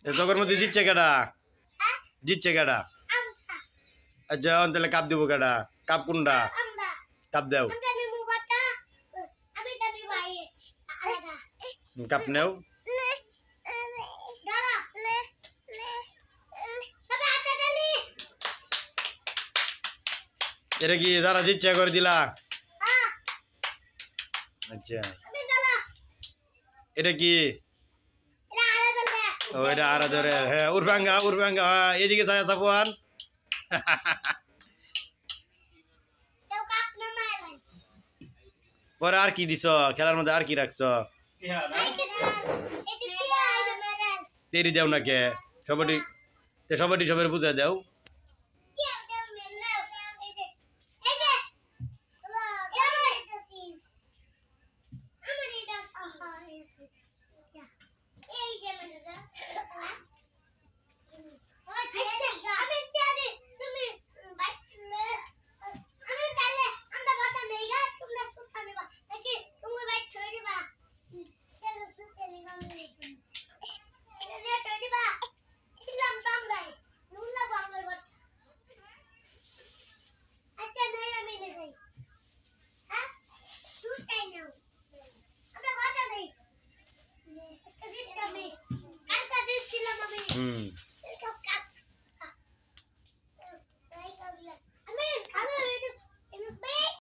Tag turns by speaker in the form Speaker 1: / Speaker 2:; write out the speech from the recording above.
Speaker 1: তোর মধ্যে জিতছে কেডা? জিতছে কেডা? আচ্ছা তাহলে কাপ দিব কেডা? কাপ কোনটা? কাপ দাও। কাপ নেও। এটা কি যারা জিতছে করে দিলা? আচ্ছা এটা কি? ও এটা আর ধরে হ্যাঁ উরফাঙ্গা উরফাঙ্গা এদিকে ছায়া সাফওয়ান। পরে আর কি দিছ খেলার মধ্যে? আর কি রাখছ? তেরি দেও না কে? সবাই সবাই সবাই বুঝা দাও।